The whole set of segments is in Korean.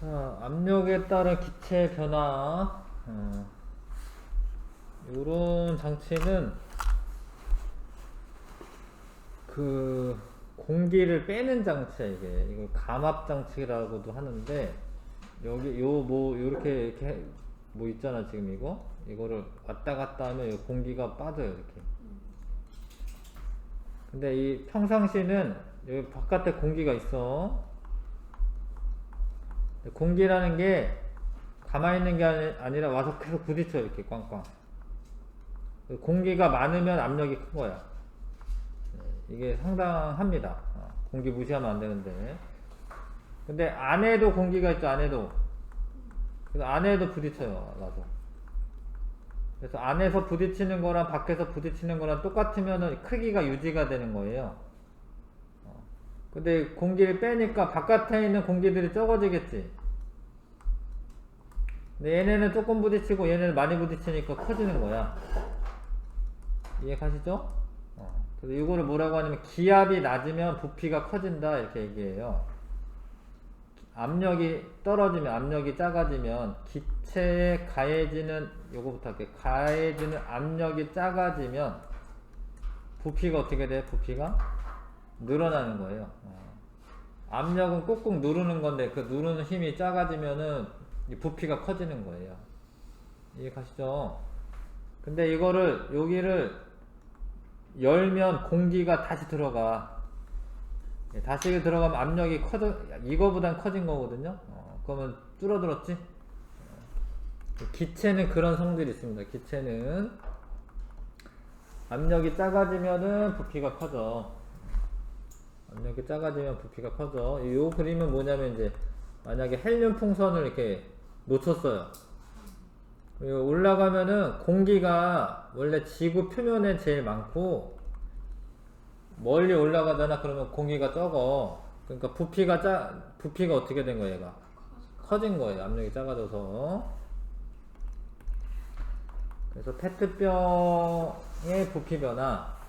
자, 압력에 따른 기체 변화. 요런 장치는 그 공기를 빼는 장치야, 이게. 이걸 감압 장치라고도 하는데, 여기 요렇게 뭐 있잖아, 지금 이거를 왔다 갔다 하면 이 공기가 빠져요, 이렇게. 근데 이 평상시는 여기 바깥에 공기가 있어. 공기라는 게 가만히 있는 게 아니라 와서 계속 부딪혀, 이렇게 꽝꽝. 공기가 많으면 압력이 큰 거야. 이게 상당합니다. 공기 무시하면 안 되는데. 근데 안에도 공기가 있죠, 안에도. 그래서 안에도 부딪혀요, 와서. 그래서 안에서 부딪히는 거랑 밖에서 부딪히는 거랑 똑같으면 크기가 유지가 되는 거예요. 근데 공기를 빼니까 바깥에 있는 공기들이 적어지겠지. 근데 얘네는 조금 부딪히고 얘네는 많이 부딪히니까 커지는 거야. 이해 가시죠? 그래서 이거를 뭐라고 하냐면 기압이 낮으면 부피가 커진다, 이렇게 얘기해요. 압력이 떨어지면, 압력이 작아지면 기체에 가해지는, 요거부터 할게요. 가해지는 압력이 작아지면 부피가 어떻게 돼? 부피가 늘어나는 거예요. 압력은 꾹꾹 누르는 건데 그 누르는 힘이 작아지면은 이 부피가 커지는 거예요. 이해 가시죠? 근데 이거를, 여기를 열면 공기가 다시 들어가. 다시 들어가면 압력이 이거보단 커진 거거든요. 그러면 줄어들었지? 기체는 그런 성질이 있습니다. 기체는 압력이 작아지면은 부피가 커져. 압력이 작아지면 부피가 커져. 이 그림은 뭐냐면, 이제 만약에 헬륨 풍선을 이렇게 놓쳤어요. 올라가면은 공기가 원래 지구 표면에 제일 많고, 멀리 올라가잖아. 그러면 공기가 적어. 그러니까 부피가 어떻게 된 거야, 얘가? 커진 거예요. 압력이 작아져서. 그래서 페트병의 부피 변화.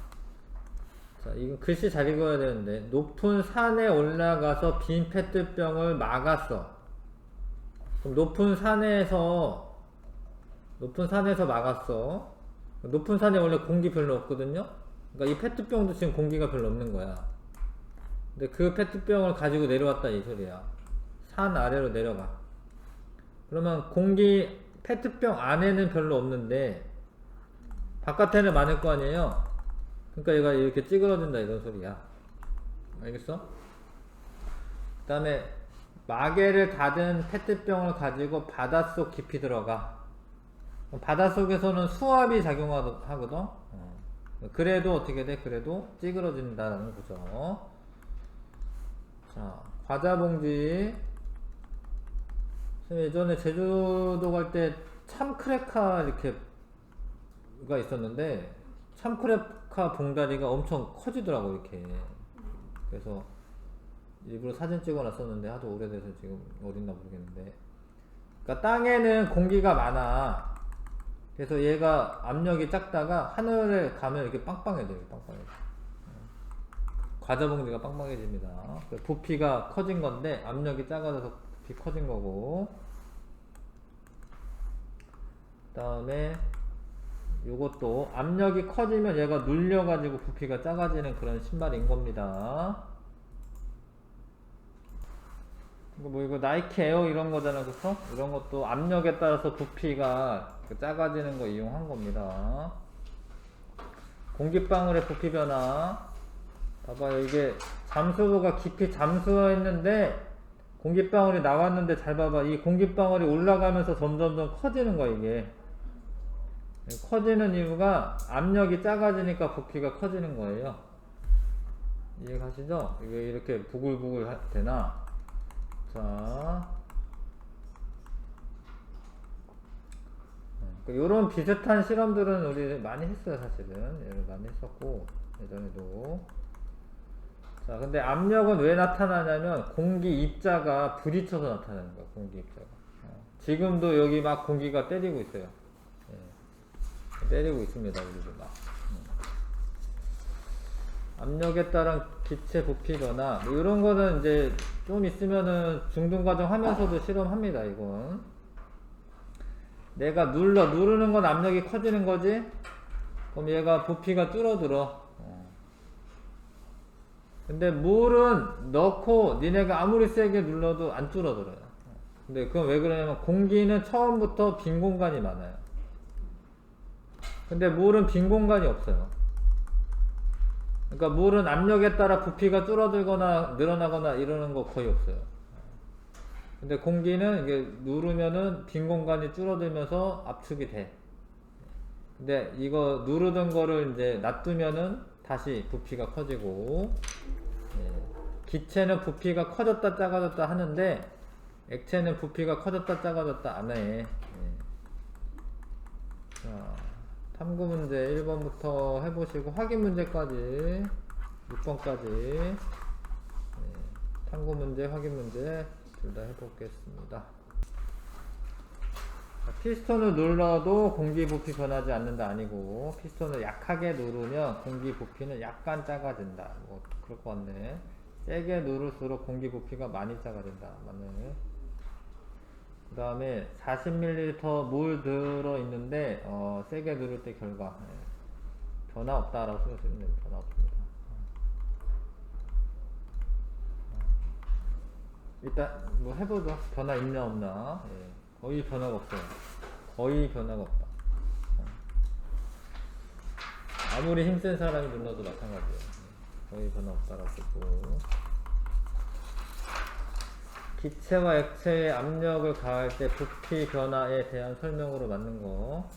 자, 이거 글씨 잘 읽어야 되는데, 높은 산에 올라가서 빈 페트병을 막았어. 그럼 높은 산에서 막았어. 높은 산에 원래 공기 별로 없거든요. 그러니까 이 페트병도 지금 공기가 별로 없는 거야. 근데 그 페트병을 가지고 내려왔다, 이 소리야. 산 아래로 내려가. 그러면 페트병 안에는 별로 없는데 바깥에는 많을 거 아니에요. 그러니까 얘가 이렇게 찌그러진다, 이런 소리야. 알겠어? 그 다음에 마개를 닫은 페트병을 가지고 바닷속 깊이 들어가. 바닷속에서는 수압이 작용하거든. 그래도 어떻게 돼? 그래도 찌그러진다는 거죠. 자, 과자봉지. 예전에 제주도 갈 때 참크레카 이렇게가 있었는데, 참크레카 봉다리가 엄청 커지더라고, 이렇게. 그래서 일부러 사진 찍어 놨었는데 하도 오래돼서 지금 어딨나 모르겠는데. 그러니까 땅에는 공기가 많아. 그래서 얘가 압력이 작다가 하늘에 가면 이렇게 빵빵해져요. 빵빵해져. 과자봉지가 빵빵해집니다. 부피가 커진 건데 압력이 작아져서 부피 커진 거고. 그 다음에 요것도 압력이 커지면 얘가 눌려가지고 부피가 작아지는 그런 신발인 겁니다. 이거 나이키 에어 이런 거잖아, 그쵸? 이런 것도 압력에 따라서 부피가 작아지는 거 이용한 겁니다. 공기방울의 부피 변화. 봐봐요, 이게 잠수부가 깊이 잠수했는데 공기방울이 나왔는데, 잘 봐봐. 이 공기방울이 올라가면서 점점점 커지는 거야, 이게. 커지는 이유가 압력이 작아지니까 부피가 커지는 거예요. 이해 가시죠? 이게 이렇게 부글부글 되나? 자, 요런 비슷한 실험들은 우리 많이 했어요, 사실은. 많이 했었고, 예전에도. 자, 근데 압력은 왜 나타나냐면, 공기 입자가 부딪혀서 나타나는 거야, 공기 입자가. 지금도 여기 막 공기가 때리고 있어요. 때리고 있습니다, 우리도 막. 압력에 따른 기체 부피 변화 뭐 이런 거는 이제 좀 있으면은 중등 과정 하면서도 실험합니다. 이건 내가 누르는 건 압력이 커지는 거지. 그럼 얘가 부피가 줄어들어. 근데 물은 넣고 니네가 아무리 세게 눌러도 안 줄어들어요. 근데 그건 왜 그러냐면 공기는 처음부터 빈 공간이 많아요. 근데 물은 빈 공간이 없어요. 그러니까 물은 압력에 따라 부피가 줄어들거나 늘어나거나 이러는 거 거의 없어요. 근데 공기는 이게 누르면은 빈 공간이 줄어들면서 압축이 돼. 근데 이거 누르던 거를 이제 놔두면은 다시 부피가 커지고, 기체는 부피가 커졌다 작아졌다 하는데 액체는 부피가 커졌다 작아졌다 안 해. 자, 탐구 문제 1번부터 해보시고 확인 문제까지 6번까지 탐구 문제 확인 문제 둘 다 해보겠습니다. 피스톤을 눌러도 공기 부피 변하지 않는다 아니고 피스톤을 약하게 누르면 공기 부피는 약간 작아진다. 뭐 그럴 것 같네. 세게 누를수록 공기 부피가 많이 작아진다. 맞네. 그 다음에 40ml 물 들어있는데 세게 누를 때 결과 변화 없다라고 쓰시면 됩니다. 변화 없습니다. 일단 뭐 해보죠. 변화 있나 없나. 거의 변화가 없어요. 거의 변화가 없다. 아무리 힘센 사람이 눌러도 마찬가지예요. 거의 변화 없다라고 쓰고, 기체와 액체의 압력을 가할 때 부피 변화에 대한 설명으로 맞는 거.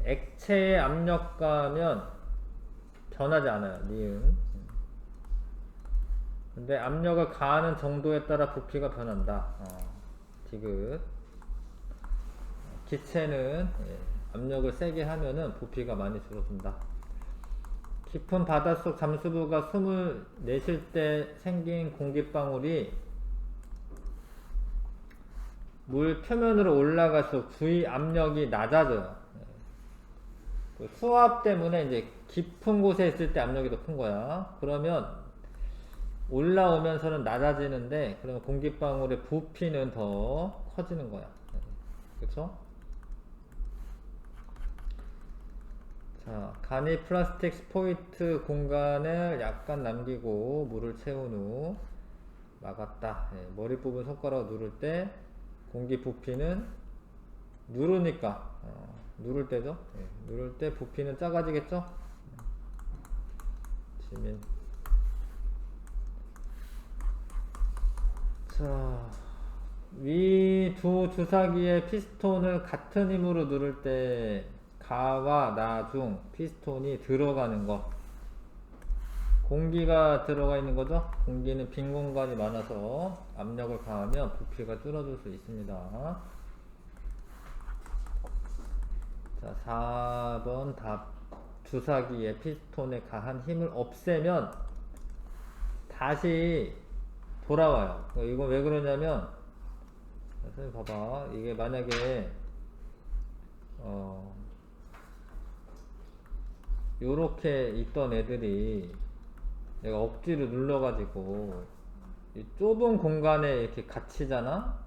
액체의 압력 가하면 변하지 않아요. 니은. 근데 압력을 가하는 정도에 따라 부피가 변한다. 디귿. 기체는 압력을 세게 하면은 부피가 많이 줄어든다. 깊은 바닷속 잠수부가 숨을 내쉴 때 생긴 공기방울이 물 표면으로 올라갈수록 주위 압력이 낮아져요. 수압 때문에 이제 깊은 곳에 있을 때 압력이 높은 거야. 그러면 올라오면서는 낮아지는데, 그러면 공기방울의 부피는 더 커지는 거야. 그쵸? 자, 간이 플라스틱 스포이트 공간을 약간 남기고 물을 채운 후 막았다. 머리 부분 손가락 누를 때 공기 부피는 누르니까 누를 때죠. 누를 때 부피는 작아지겠죠. 지민. 자, 위 두 주사기의 피스톤을 같은 힘으로 누를 때 가와 나 중 피스톤이 들어가는 것. 공기가 들어가 있는 거죠. 공기는 빈 공간이 많아서 압력을 가하면 부피가 줄어들 수 있습니다. 자, 4번 답. 주사기의 피스톤에 가한 힘을 없애면 다시 돌아와요. 이거 왜 그러냐면, 선생님 봐봐. 이게 만약에 요렇게 있던 애들이 내가 억지로 눌러가지고 이 좁은 공간에 이렇게 갇히잖아?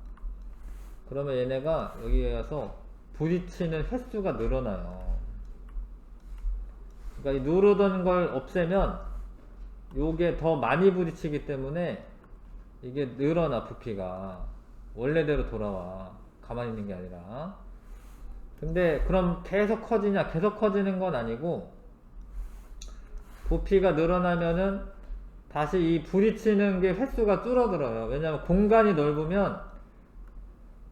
그러면 얘네가 여기에 와서 부딪히는 횟수가 늘어나요. 그러니까 이 누르던 걸 없애면 요게 더 많이 부딪히기 때문에 이게 늘어나. 부피가 원래대로 돌아와. 가만히 있는 게 아니라. 근데 그럼 계속 커지냐? 계속 커지는 건 아니고, 부피가 늘어나면은 다시 이 부딪히는 게 횟수가 줄어들어요. 왜냐면 공간이 넓으면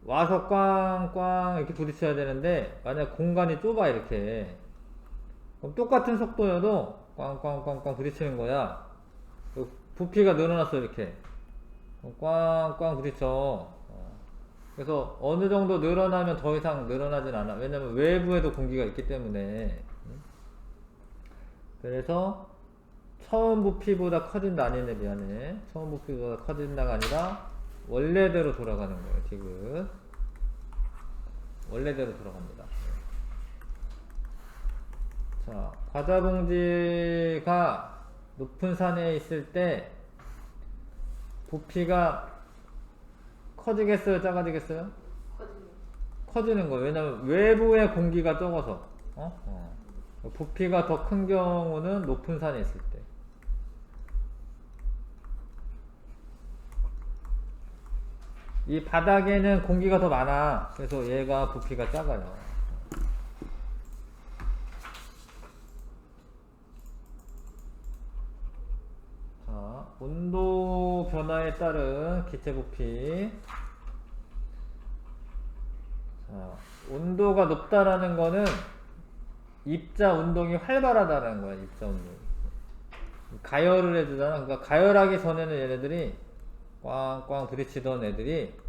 와서 꽝꽝 이렇게 부딪혀야 되는데, 만약 공간이 좁아 이렇게, 그럼 똑같은 속도여도 꽝꽝꽝꽝 부딪히는 거야. 부피가 늘어났어 이렇게. 꽝꽝 부딪혀. 그래서 어느 정도 늘어나면 더 이상 늘어나진 않아. 왜냐면 외부에도 공기가 있기 때문에. 그래서 처음 부피보다 커진다. 아니네, 미안해. 처음 부피보다 커진다가 아니라 원래대로 돌아가는 거예요. 지금 원래대로 돌아갑니다. 자, 과자 봉지가 높은 산에 있을 때 부피가 커지겠어요? 작아지겠어요? 커지는 거예요. 왜냐면 외부의 공기가 적어서. 부피가 더 큰 경우는 높은 산에 있을 때. 이 바닥에는 공기가 더 많아. 그래서 얘가 부피가 작아요. 자, 온도 변화에 따른 기체 부피. 자, 온도가 높다라는 거는 입자 운동이 활발하다는 거야. 입자 운동이. 가열을 해주잖아. 그러니까 가열하기 전에는 얘네들이 꽝꽝 부딪히던 애들이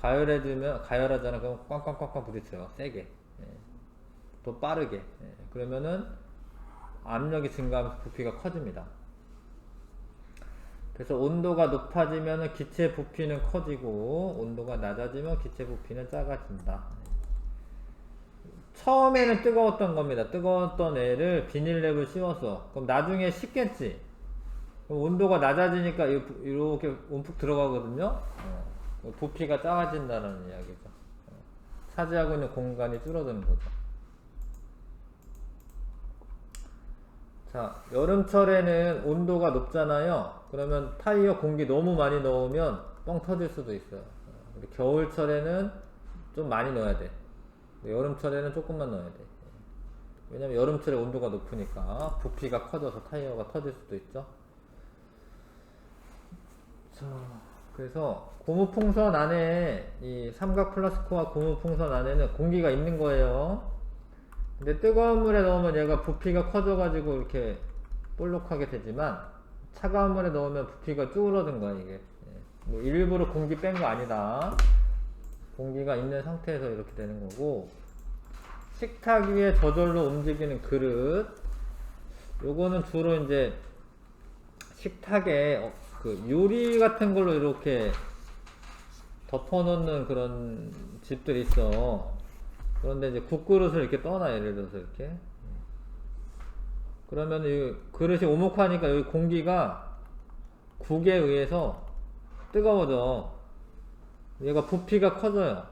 가열해주면 가열하잖아. 그럼 꽝꽝꽝꽝 부딪혀요. 세게. 예. 더 빠르게. 예. 그러면은 압력이 증가하면서 부피가 커집니다. 그래서 온도가 높아지면 기체 부피는 커지고 온도가 낮아지면 기체 부피는 작아진다. 처음에는 뜨거웠던 겁니다. 뜨거웠던 애를 비닐랩을 씌웠어. 그럼 나중에 식겠지. 그럼 온도가 낮아지니까 이렇게 움푹 들어가거든요. 부피가 작아진다는 이야기죠. 차지하고 있는 공간이 줄어드는 거죠. 자, 여름철에는 온도가 높잖아요. 그러면 타이어 공기 너무 많이 넣으면 뻥 터질 수도 있어요. 겨울철에는 좀 많이 넣어야 돼. 여름철에는 조금만 넣어야 돼. 왜냐면 여름철에 온도가 높으니까 부피가 커져서 타이어가 터질 수도 있죠. 자, 그래서 고무풍선 안에 이 삼각 플라스코와 고무풍선 안에는 공기가 있는 거예요. 근데 뜨거운 물에 넣으면 얘가 부피가 커져가지고 이렇게 볼록하게 되지만 차가운 물에 넣으면 부피가 쭈그러든 거야 이게. 뭐 일부러 공기 뺀 거 아니다. 공기가 있는 상태에서 이렇게 되는 거고, 식탁 위에 저절로 움직이는 그릇, 요거는 주로 이제 식탁에 그 유리 같은 걸로 이렇게 덮어놓는 그런 집들이 있어. 그런데 이제 국그릇을 이렇게 떠나, 예를 들어서 이렇게. 그러면 이 그릇이 오목하니까 여기 공기가 국에 의해서 뜨거워져. 얘가 부피가 커져요.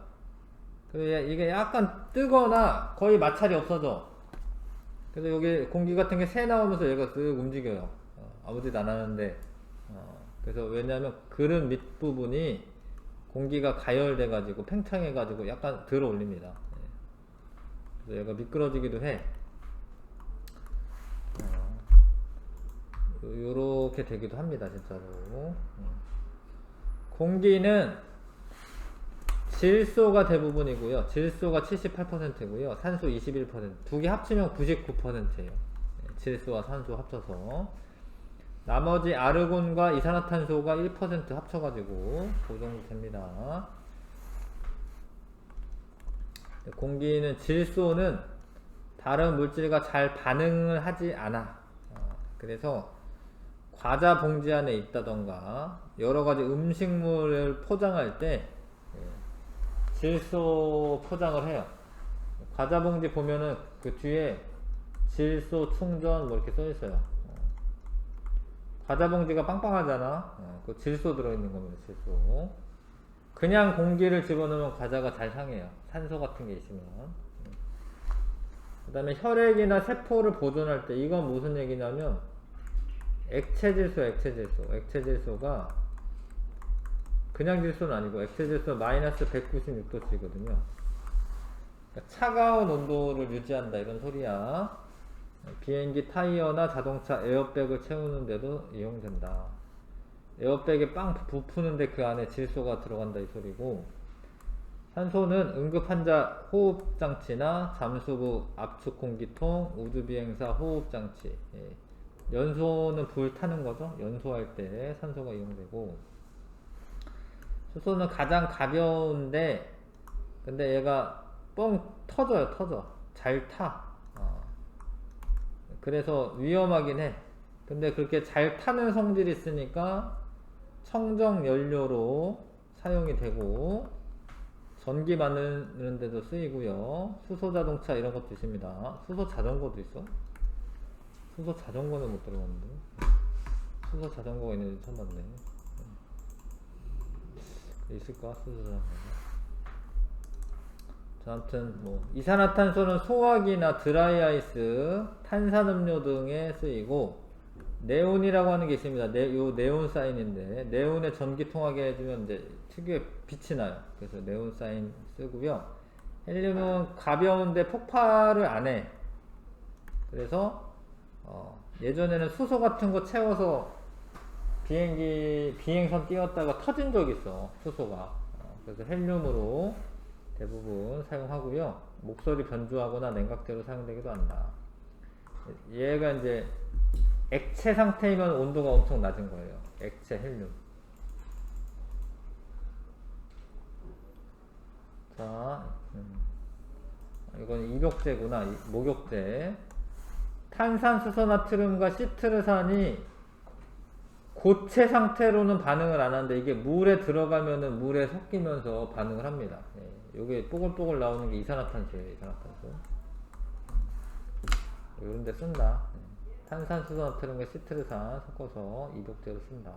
그래서 이게 약간 뜨거나 거의 마찰이 없어져. 그래서 여기 공기 같은 게 새 나오면서 얘가 쓱 움직여요. 아무 짓 안 하는데. 그래서 왜냐면 그릇 밑부분이 공기가 가열돼 가지고 팽창해 가지고 약간 들어 올립니다. 그래서 얘가 미끄러지기도 해. 요렇게 되기도 합니다, 진짜로. 공기는 질소가 대부분이고요. 질소가 78%고요. 산소 21%. 두 개 합치면 99%예요. 질소와 산소 합쳐서. 나머지 아르곤과 이산화탄소가 1% 합쳐가지고 그 정도 됩니다. 공기는 질소는 다른 물질과 잘 반응을 하지 않아. 그래서 과자 봉지 안에 있다던가 여러가지 음식물을 포장할 때 질소 포장을 해요. 과자 봉지 보면은 그 뒤에 질소 충전 뭐 이렇게 써 있어요. 과자 봉지가 빵빵하잖아. 그 질소 들어있는 겁니다. 질소. 그냥 공기를 집어넣으면 과자가 잘 상해요. 산소 같은 게 있으면. 그 다음에 혈액이나 세포를 보존할 때 이건 무슨 얘기냐면 액체질소. 액체질소가 그냥 질소는 아니고 액체질소 마이너스 196도씨거든요. 그러니까 차가운 온도를 유지한다 이런 소리야. 비행기 타이어나 자동차 에어백을 채우는데도 이용된다. 에어백에 빵 부푸는데 그 안에 질소가 들어간다 이 소리고, 산소는 응급환자 호흡장치나 잠수부 압축공기통, 우주비행사 호흡장치, 연소는 불 타는 거죠. 연소할 때 산소가 이용되고, 수소는 가장 가벼운데 근데 얘가 뻥 터져. 잘 타. 그래서 위험하긴 해. 근데 그렇게 잘 타는 성질이 있으니까 청정 연료로 사용이 되고 전기 만드는 데도 쓰이고요. 수소 자동차 이런 것도 있습니다. 수소 자전거도 있어? 수소 자전거는 못 들어봤는데. 수소 자전거가 있는지 처음 봤네. 있을까? 수소 자전거. 자, 아무튼 뭐 이산화탄소는 소화기나 드라이아이스, 탄산음료 등에 쓰이고, 네온이라고 하는 게 있습니다. 요 네온 사인인데, 네온에 전기 통하게 해주면 이제 특유의 빛이 나요. 그래서 네온 사인 쓰고요. 헬륨은 가벼운데 폭발을 안 해. 그래서 예전에는 수소 같은 거 채워서 비행선 띄웠다가 터진 적 있어, 수소가. 그래서 헬륨으로 대부분 사용하고요. 목소리 변조하거나 냉각제로 사용되기도 한다. 얘가 이제 액체 상태이면 온도가 엄청 낮은 거예요. 액체 헬륨. 자, 이건 입욕제구나. 목욕제. 탄산수소 나트륨과 시트르산이 고체 상태로는 반응을 안 하는데, 이게 물에 들어가면은 물에 섞이면서 반응을 합니다. 예, 요게 뽀글뽀글 나오는 게 이산화탄소예요. 이산화탄소. 요런 데 쓴다. 예. 탄산수소 나트륨과 시트르산 섞어서 입욕제로 쓴다.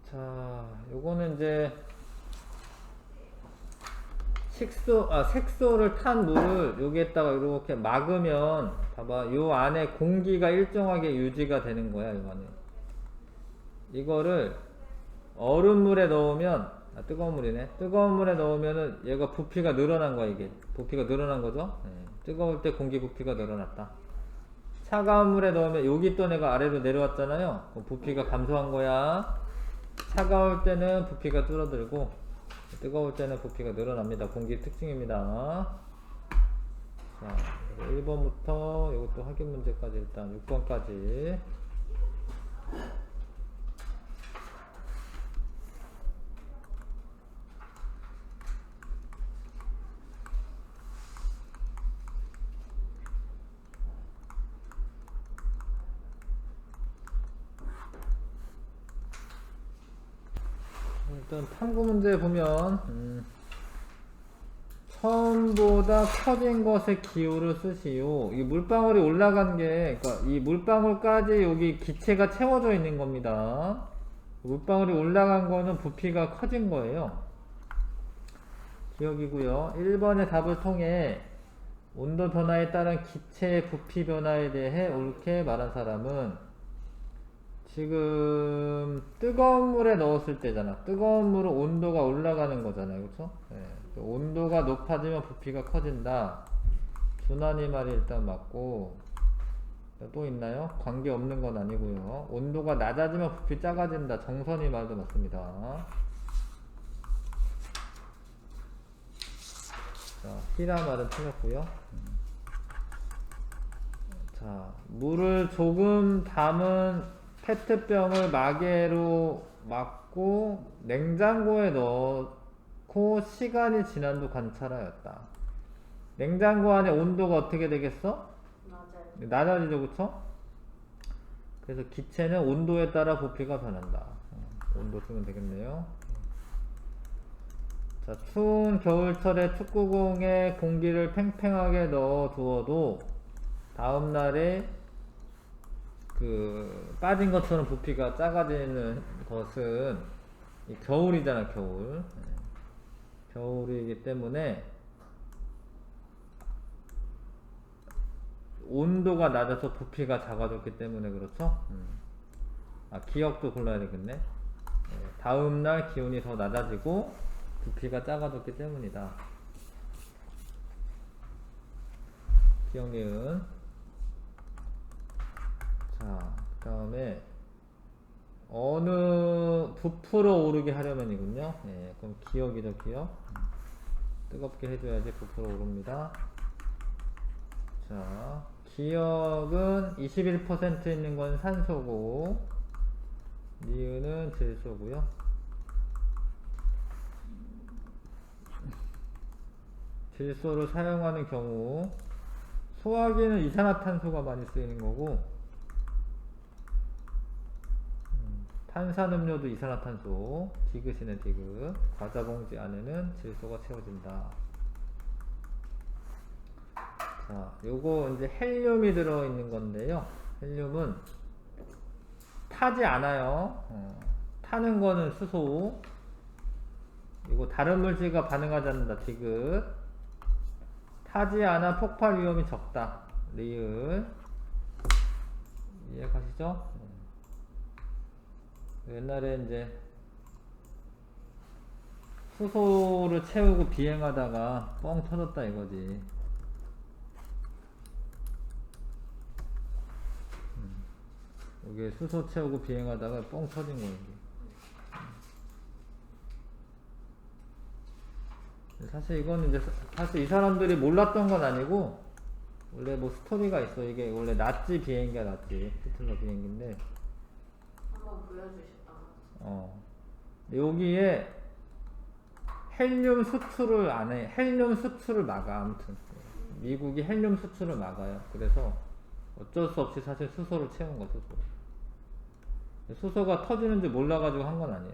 자, 요거는 이제 색소를 탄 물을 여기에다가 이렇게 막으면, 봐봐, 요 안에 공기가 일정하게 유지가 되는 거야, 요 안에. 이거를 얼음물에 넣으면, 뜨거운 물이네. 뜨거운 물에 넣으면은 얘가 부피가 늘어난 거야, 이게. 부피가 늘어난 거죠? 네. 뜨거울 때 공기 부피가 늘어났다. 차가운 물에 넣으면, 여기 있던 애가 아래로 내려왔잖아요. 부피가 감소한 거야. 차가울 때는 부피가 줄어들고, 뜨거울 때는 부피가 늘어납니다. 공기 특징입니다. 자, 1번부터 이것도 확인 문제까지 일단 6번까지. 일단 탐구 문제 보면, 처음보다 커진 것의 기호를 쓰시오. 이 물방울이 올라간 게, 그러니까 이 물방울까지 여기 기체가 채워져 있는 겁니다. 물방울이 올라간 거는 부피가 커진 거예요. 기억이고요. 1번의 답을 통해 온도 변화에 따른 기체의 부피 변화에 대해 옳게 말한 사람은, 지금 뜨거운 물에 넣었을 때잖아. 뜨거운 물은 온도가 올라가는 거잖아요. 그쵸? 네. 온도가 높아지면 부피가 커진다. 준환이 말이 일단 맞고, 또 있나요? 관계 없는 건 아니고요. 온도가 낮아지면 부피 작아진다. 정선이 말도 맞습니다. 자, 히라 말은 틀렸고요. 자, 물을 조금 담은 페트병을 마개로 막고 냉장고에 넣고 시간이 지난 후 관찰하였다. 냉장고 안에 온도가 어떻게 되겠어? 낮아지죠, 그쵸? 그래서 기체는 온도에 따라 부피가 변한다. 온도 쓰면 되겠네요. 자, 추운 겨울철에 축구공에 공기를 팽팽하게 넣어 두어도 다음날에 빠진 것처럼 부피가 작아지는 것은 겨울이잖아, 겨울. 겨울이기 때문에 온도가 낮아서 부피가 작아졌기 때문에 그렇죠. 기억도 골라야 되겠네. 다음날 기온이 더 낮아지고 부피가 작아졌기 때문이다. 기억, 니은. 자, 그 다음에 어느 부풀어 오르게 하려면이군요. 네, 그럼 기억이죠, 기억. 뜨겁게 해줘야지 부풀어 오릅니다. 자, 기억은 21% 있는 건 산소고, 니은은 질소고요. 질소를 사용하는 경우, 소화기는 이산화탄소가 많이 쓰이는 거고, 탄산음료도 이산화탄소, 디귿이네, 디귿. 과자봉지 안에는 질소가 채워진다. 자, 요거 이제 헬륨이 들어있는 건데요. 헬륨은 타지 않아요. 타는 거는 수소. 그리고 다른 물질과 반응하지 않는다. 디귿. 타지 않아 폭발 위험이 적다. 리을. 이해가시죠? 옛날에 이제 수소를 채우고 비행하다가 뻥 터졌다 이거지. 이게 수소 채우고 비행하다가 뻥 터진 거예요. 사실 이거는 이제 사실 이 사람들이 몰랐던 건 아니고 원래 뭐 스토리가 있어. 이게 원래 나치 비행기야. 나치 히틀러 비행기인데 한번 보여주셨다. 여기에 헬륨 수출을 안 해. 헬륨 수출을 막아. 아무튼 미국이 헬륨 수출을 막아요. 그래서 어쩔 수 없이 사실 수소를 채운 거. 수소가 터지는 줄 몰라가지고 한 건 아니에요.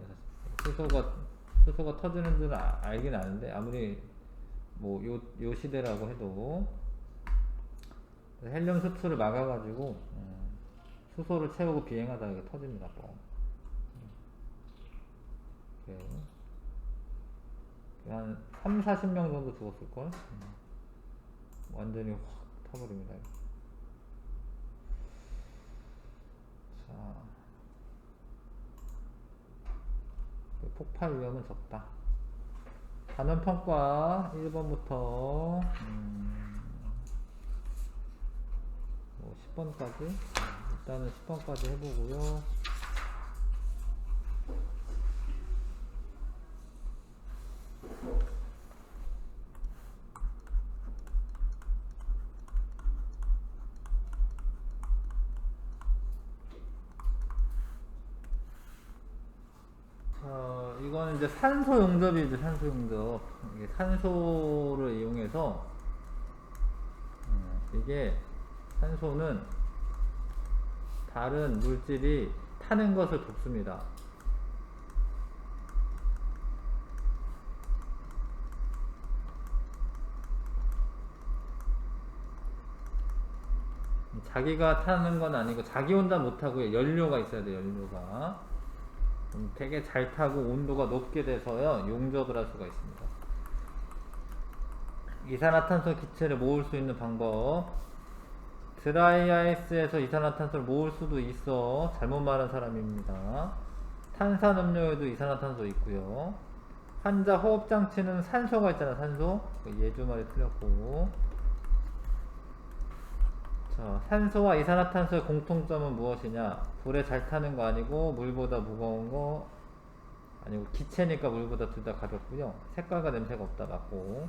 사실. 수소가 터지는 줄 알긴 아는데 아무리 뭐 요 시대라고 해도 헬륨 수출을 막아가지고 수소를 채우고 비행하다가 이게 터집니다. 뻥. 한 3, 40명 정도 죽었을걸? 완전히 확 터버립니다. 자, 폭발 위험은 적다. 단원평가 1번부터 10번까지 일단은 10번까지 해보고요. 이거는 이제 산소 용접이죠. 산소 용접. 이게 산소를 이용해서 이게 산소는 다른 물질이 타는 것을 돕습니다. 자기가 타는 건 아니고 자기 혼자 못 타고요. 연료가 있어야 돼요. 연료가 되게 잘 타고 온도가 높게 돼서요 용접을 할 수가 있습니다. 이산화탄소 기체를 모을 수 있는 방법. 드라이아이스에서 이산화탄소를 모을 수도 있어. 잘못 말한 사람입니다. 탄산음료에도 이산화탄소 있고요. 환자 호흡장치는 산소가 있잖아. 산소. 예주 말이 틀렸고. 자, 산소와 이산화탄소의 공통점은 무엇이냐? 불에 잘 타는 거 아니고 물보다 무거운 거 아니고 기체니까 물보다 둘 다 가볍고요. 색깔과 냄새가 없다. 맞고.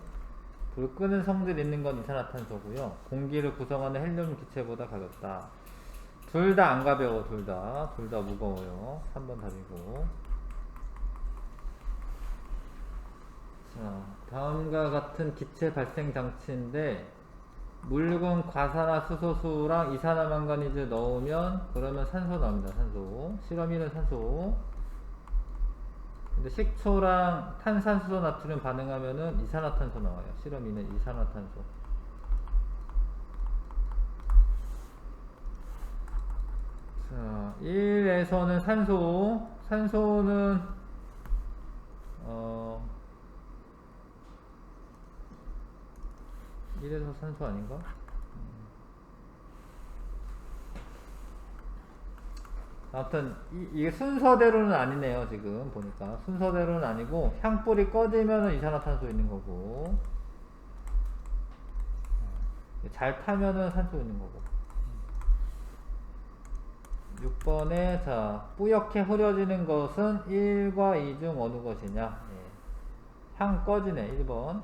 불 끄는 성질 있는 건 이산화탄소고요. 공기를 구성하는 헬륨 기체보다 가볍다. 둘 다 안 가벼워. 둘 다 무거워요. 3번 답이고. 자, 다음과 같은 기체 발생 장치인데 묽은 과산화수소수랑 이산화망가니즈 넣으면 그러면 산소 나옵니다. 산소. 실험 1은 산소. 근데 식초랑 탄산수소 나트륨 반응하면은 이산화탄소 나와요. 실험 2는 이산화탄소. 자, 1에서는 산소. 산소는 1에서 산소 아닌가? 아무튼 이게 순서대로는 아니네요. 지금 보니까 순서대로는 아니고 향불이 꺼지면은 이산화탄소 있는 거고 잘 타면은 산소 있는 거고. 6번에 자 뿌옇게 흐려지는 것은 1과 2 중 어느 것이냐. 향 꺼지네. 1번.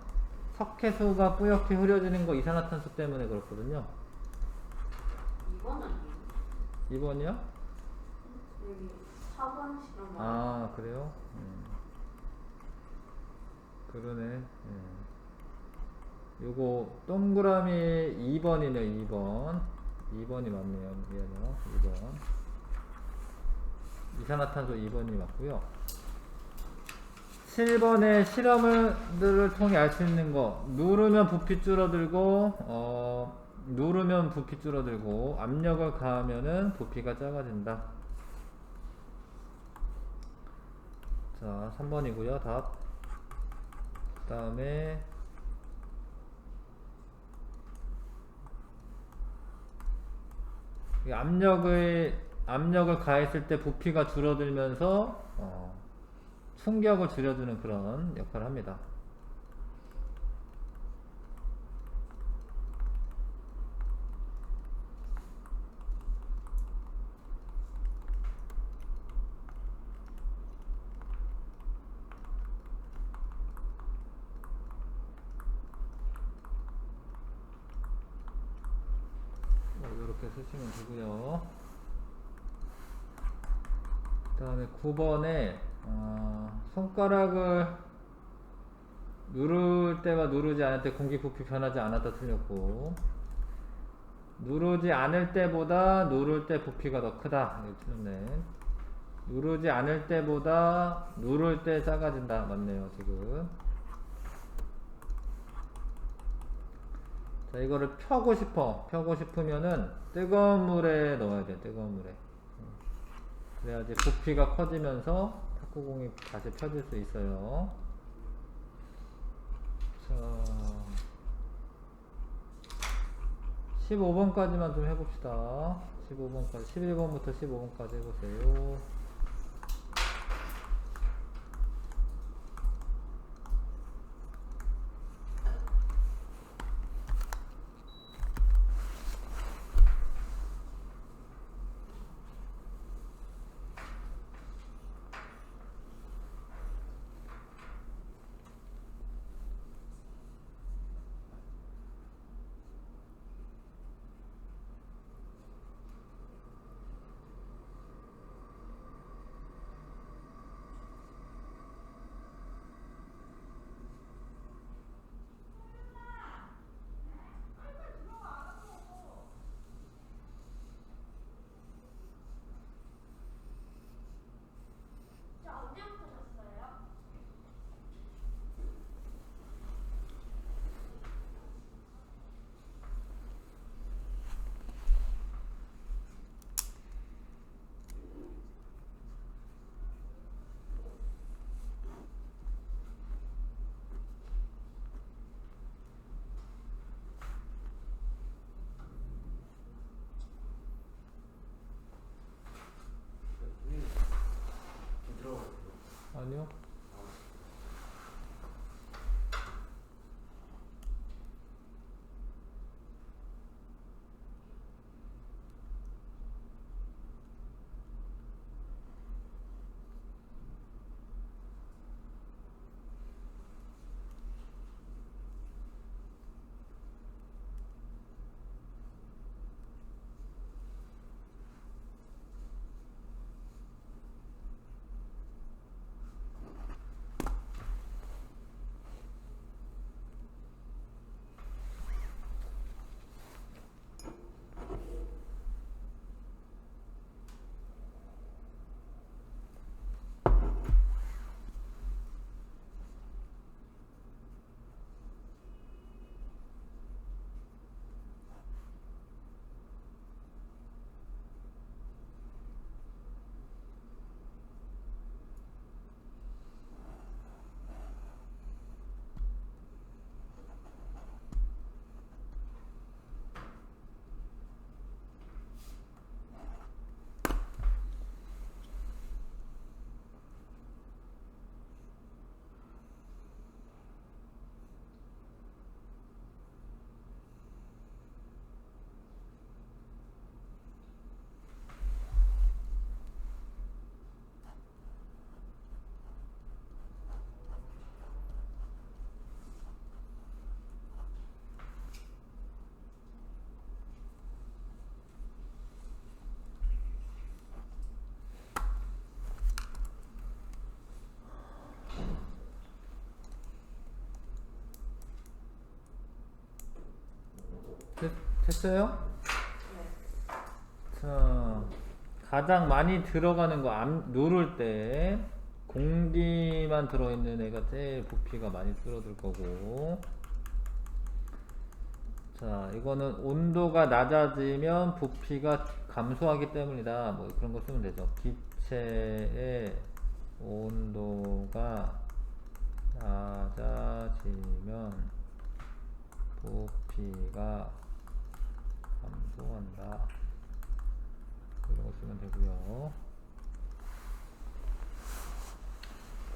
석회수가 뿌옇게 흐려지는 거 이산화탄소 때문에 그렇거든요. 2번 아니에요? 2번이요? 여기 4번 실험. 아 그래요? 그러네. 요거 동그라미 2번이네요. 2번이 맞네요. 미안해요. 2번 이산화탄소 2번이 맞고요. 7번의 실험들을 통해 알 수 있는 거. 누르면 부피 줄어들고 누르면 부피 줄어들고 압력을 가하면은 부피가 작아진다. 자, 3번이고요. 답. 그 다음에 압력을 가했을 때 부피가 줄어들면서 충격을 줄여주는 그런 역할을 합니다. 이렇게 쓰시면 되고요. 그 다음에 9번에 손가락을 누를 때와 누르지 않을 때 공기 부피 변하지 않았다 틀렸고, 누르지 않을 때보다 누를 때 부피가 더 크다 이거 틀렸네. 누르지 않을 때보다 누를 때 작아진다 맞네요 지금. 자, 이거를 펴고 싶으면은 뜨거운 물에 넣어야 돼. 뜨거운 물에. 그래야지 부피가 커지면서 탁구공이 다시 펴질 수 있어요. 자, 15번까지만 좀 해봅시다. 15번까지, 11번부터 15번까지 해보세요. 아니요. 됐어요? 네. 자, 가장 많이 들어가는 거 누를 때 공기만 들어있는 애가 제일 부피가 많이 줄어들 거고, 자, 이거는 온도가 낮아지면 부피가 감소하기 때문이다. 뭐 그런 거 쓰면 되죠. 기체의 온도가 낮아지면 부피가 감소한다. 이런 거 쓰면 되고요.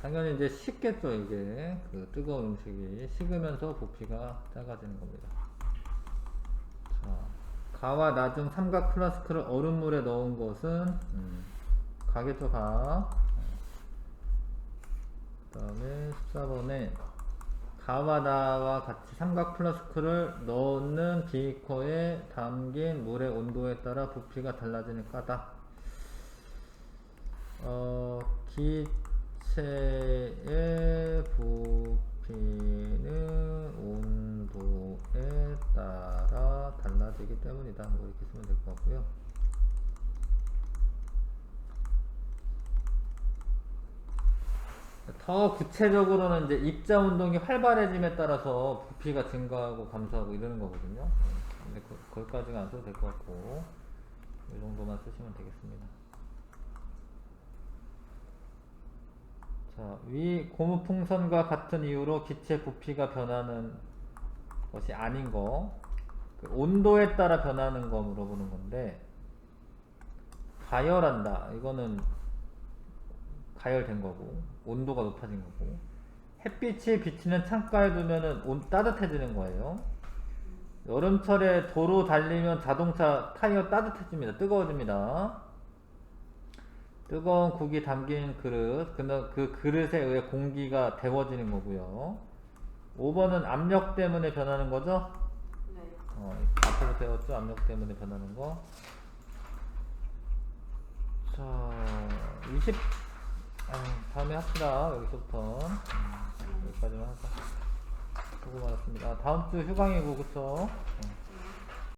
당연히 이제 식겠죠. 이게 그 뜨거운 음식이 식으면서 부피가 작아지는 겁니다. 자, 가와 나중 삼각 플라스크를 얼음물에 넣은 것은 가겠죠. 가. 그 다음에 14번에 가와 나와 같이 삼각 플라스크를 넣는 비커에 담긴 물의 온도에 따라 부피가 달라지는 까다. 기체의 부피는 온도에 따라 달라지기 때문이다. 뭐 이렇게 쓰면 될 것 같고요. 더 구체적으로는 이제 입자 운동이 활발해짐에 따라서 부피가 증가하고 감소하고 이러는 거거든요. 근데 거기까지는 안 써도 될 것 같고, 이 정도만 쓰시면 되겠습니다. 자, 위 고무풍선과 같은 이유로 기체 부피가 변하는 것이 아닌 거, 그 온도에 따라 변하는 거 물어보는 건데, 가열한다. 이거는 가열된 거고, 온도가 높아진 거고, 햇빛이 비치는 창가에 두면은 따뜻해지는 거예요. 여름철에 도로 달리면 자동차 타이어 따뜻해집니다. 뜨거워집니다. 뜨거운 국이 담긴 그릇, 그 그릇에 의해 공기가 데워지는 거고요. 5번은 압력 때문에 변하는 거죠? 네. 앞에서 배웠죠? 압력 때문에 변하는 거. 자, 20, 다음에 합시다. 여기서부터. 여기까지만 하자. 수고 많았습니다. 다음 주 휴강이고, 그쵸?